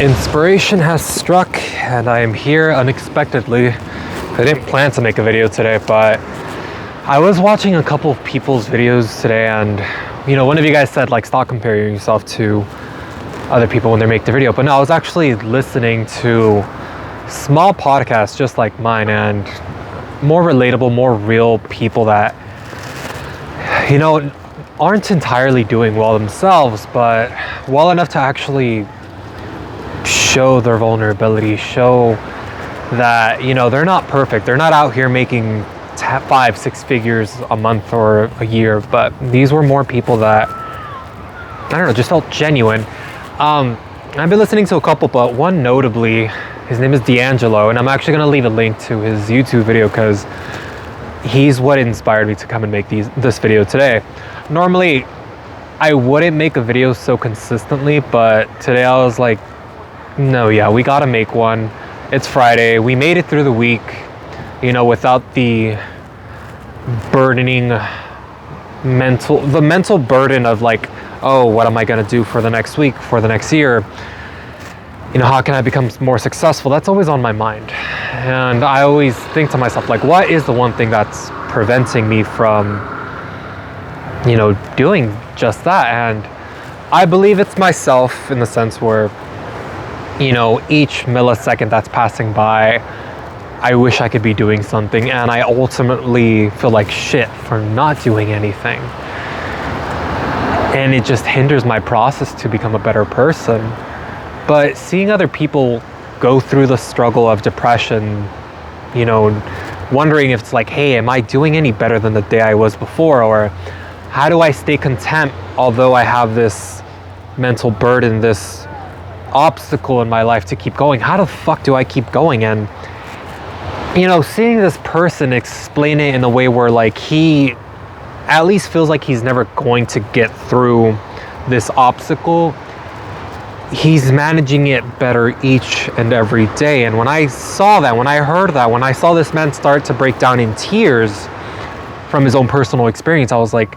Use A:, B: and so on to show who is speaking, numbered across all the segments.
A: Inspiration has struck and I am here unexpectedly. I didn't plan to make a video today, but I was watching a couple of people's videos today, and one of you guys said like stop comparing yourself to other people when they make the video, but no, I was actually listening to small podcasts just like mine, and more relatable, more real people that aren't entirely doing well themselves, but well enough to actually show their vulnerability, show that they're not perfect, they're not out here making 5-6 figures a month or a year, but these were more people that just felt genuine. I've been listening to a couple, but one notably, his name is Angelo, and I'm actually going to leave a link to his YouTube video because he's what inspired me to come and make this video today. Normally I wouldn't make a video so consistently, but today I was like, no, yeah, we gotta make one. It's Friday, we made it through the week, without the burdening mental burden of like, oh, what am I gonna do for the next week, for the next year? How can I become more successful? That's always on my mind. And I always think to myself, like, what is the one thing that's preventing me from, doing just that? And I believe it's myself, in the sense where, each millisecond that's passing by, I wish I could be doing something, and I ultimately feel like shit for not doing anything. And it just hinders my process to become a better person. But seeing other people go through the struggle of depression, wondering if it's like, hey, am I doing any better than the day I was before? Or how do I stay content although I have this mental burden, this obstacle in my life to keep going? How the fuck do I keep going? And seeing this person explain it in a way where like he at least feels like he's never going to get through this obstacle, he's managing it better each and every day. And when I saw that, when I heard that, when I saw this man start to break down in tears from his own personal experience, I was like,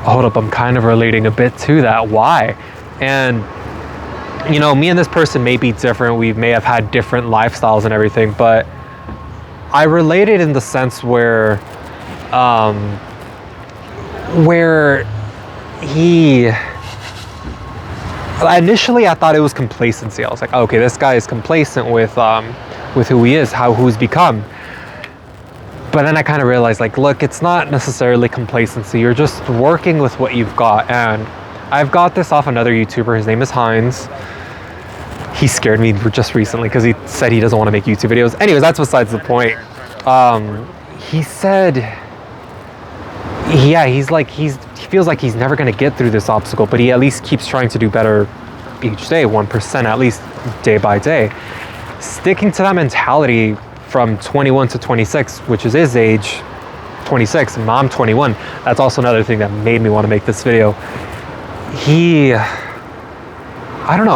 A: hold up, I'm kind of relating a bit to that. Why? And me and this person may be different, we may have had different lifestyles and everything, but I related in the sense where he, initially I thought it was complacency. I was like, okay, this guy is complacent with who he is, who's become. But then I kind of realized, like, look, it's not necessarily complacency. You're just working with what you've got. And I've got this off another YouTuber. His name is Heinz. He scared me just recently because he said he doesn't want to make YouTube videos. Anyways, that's besides the point. He said, yeah, he feels like he's never going to get through this obstacle, but he at least keeps trying to do better each day, 1% at least, day by day. Sticking to that mentality from 21 to 26, which is his age, 26, and I'm 21. That's also another thing that made me want to make this video. I don't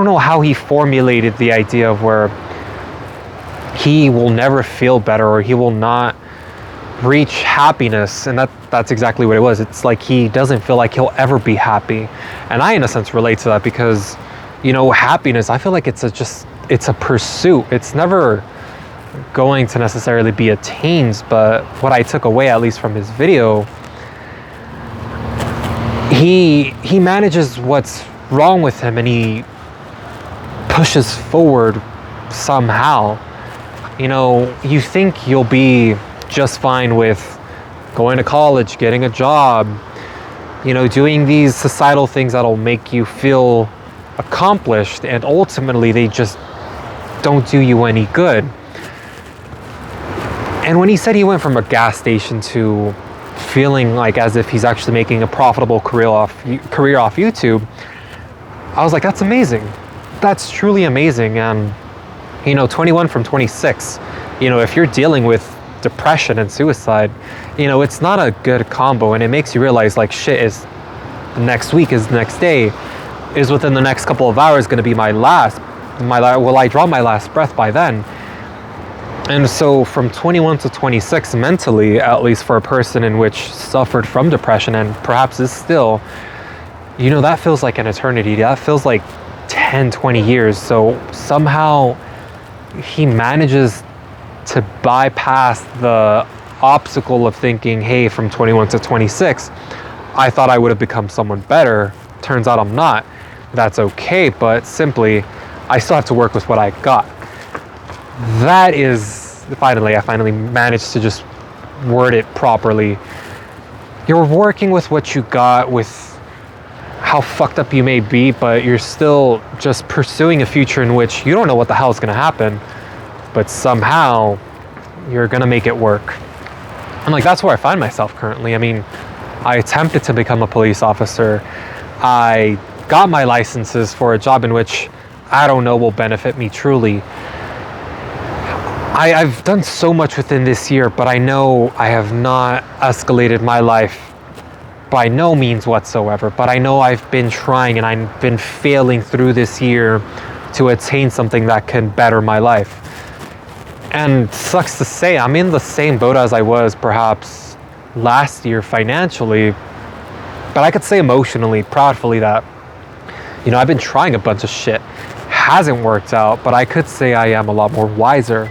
A: know how he formulated the idea of where he will never feel better, or he will not reach happiness, and that's exactly what it was. It's like he doesn't feel like he'll ever be happy. And I, in a sense, relate to that because happiness, I feel like it's a pursuit. It's never going to necessarily be attained. But what I took away, at least from his video, he manages what's wrong with him and he pushes forward somehow. You think you'll be just fine with going to college, getting a job, doing these societal things that'll make you feel accomplished, and ultimately they just don't do you any good. And when he said he went from a gas station to feeling like as if he's actually making a profitable career off YouTube, I was like, that's amazing. That's truly amazing. And 21 from 26, if you're dealing with depression and suicide, it's not a good combo, and it makes you realize, like, shit, is next week, is next day, is within the next couple of hours going to be will I draw my last breath by then? And so from 21 to 26, mentally, at least for a person in which suffered from depression and perhaps is still, that feels like an eternity. That feels like 10, 20 years. So somehow he manages to bypass the obstacle of thinking, hey, from 21 to 26, I thought I would have become someone better. Turns out I'm not. That's okay, but simply, I still have to work with what I got. That is, I finally managed to just word it properly. You're working with what you got, with how fucked up you may be, but you're still just pursuing a future in which you don't know what the hell is gonna happen, but somehow you're gonna make it work. And like, that's where I find myself currently. I mean, I attempted to become a police officer. I got my licenses for a job in which I don't know will benefit me truly. I've done so much within this year, but I know I have not escalated my life by no means whatsoever. But I know I've been trying and I've been failing through this year to attain something that can better my life. And sucks to say, I'm in the same boat as I was perhaps last year financially, but I could say emotionally, proudly that, I've been trying a bunch of shit. Hasn't worked out, but I could say I am a lot more wiser.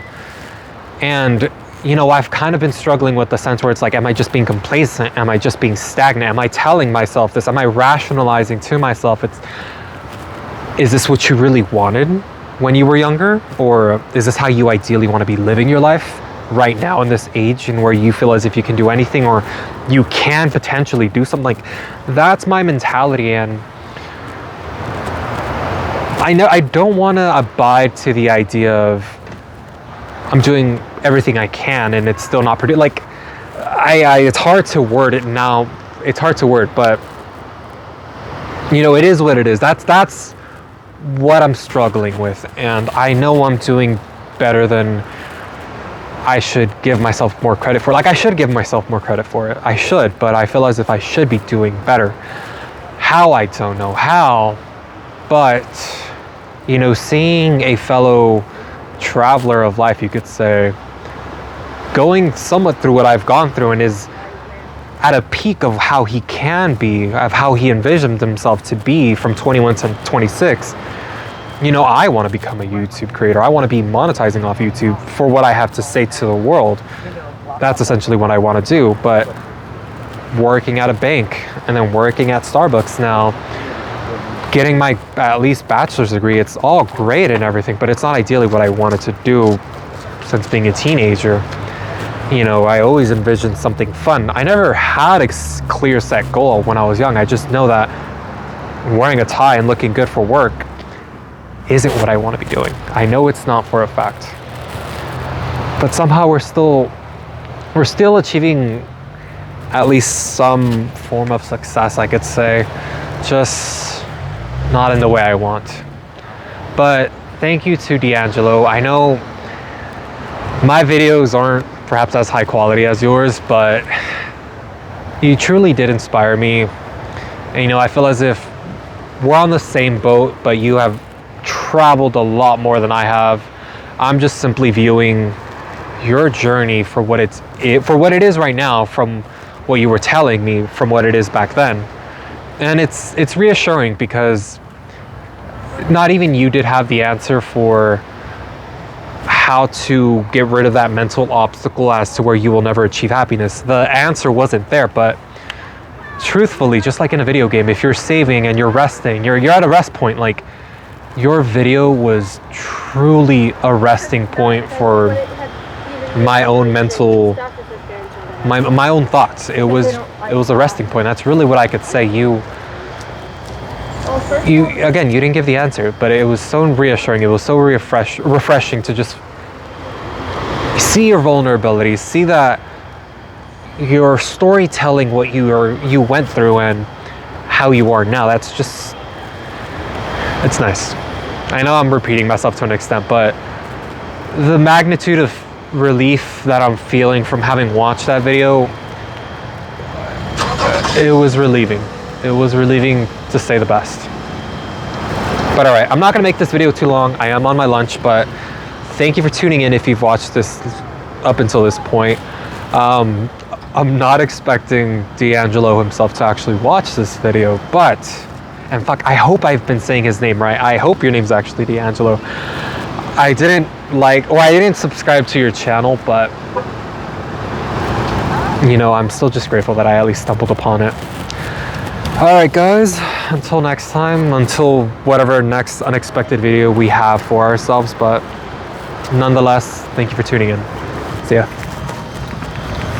A: And, I've kind of been struggling with the sense where it's like, am I just being complacent? Am I just being stagnant? Am I telling myself this? Am I rationalizing to myself, is this what you really wanted when you were younger? Or is this how you ideally want to be living your life right now in this age, and where you feel as if you can do anything, or you can potentially do something? Like, that's my mentality. And I know I don't want to abide to the idea of I'm doing everything I can and it's still not produced. Like, it's hard to word it now. It's hard to word, but it is what it is. That's what I'm struggling with, and I know I'm doing better than I should give myself more credit for. Like, I should give myself more credit for it. I should, but I feel as if I should be doing better. How? I don't know how, but seeing a fellow traveler of life, you could say, going somewhat through what I've gone through, and is at a peak of how he can be, of how he envisioned himself to be from 21 to 26. I want to become a YouTube creator. I want to be monetizing off YouTube for what I have to say to the world. That's essentially what I want to do. But working at a bank, and then working at Starbucks now, getting my at least bachelor's degree, it's all great and everything, but it's not ideally what I wanted to do since being a teenager. I always envisioned something fun. I never had a clear set goal when I was young. I just know that wearing a tie and looking good for work isn't what I want to be doing. I know it's not for a fact. But somehow we're still achieving at least some form of success, I could say. Just not in the way I want. But thank you to D'Angelo. I know my videos aren't perhaps as high quality as yours, but you truly did inspire me. And I feel as if we're on the same boat, but you have traveled a lot more than I have. I'm just simply viewing your journey for what it is right now, from what you were telling me, from what it is back then. And it's reassuring, because not even you did have the answer for how to get rid of that mental obstacle as to where you will never achieve happiness. The answer wasn't there, but truthfully, just like in a video game, if you're saving and you're resting, you're at a rest point. Like, your video was truly a resting point for my own mental, my own thoughts. It was a resting point. That's really what I could say. You again, you didn't give the answer, but it was so reassuring. It was so refreshing to just see your vulnerability, see that your storytelling, what you went through and how you are now. That's just, it's nice. I know I'm repeating myself to an extent, but the magnitude of relief that I'm feeling from having watched that video, it was relieving. It was relieving, to say the best. But all right, I'm not gonna make this video too long. I am on my lunch, but thank you for tuning in if you've watched this up until this point. I'm not expecting D'Angelo himself to actually watch this video, but And fuck, I hope I've been saying his name right. I hope your name's actually D'Angelo. I didn't I didn't subscribe to your channel, but you know, I'm still just grateful that I at least stumbled upon it. All right, guys, until next time, until whatever next unexpected video we have for ourselves, but nonetheless, thank you for tuning in. See ya.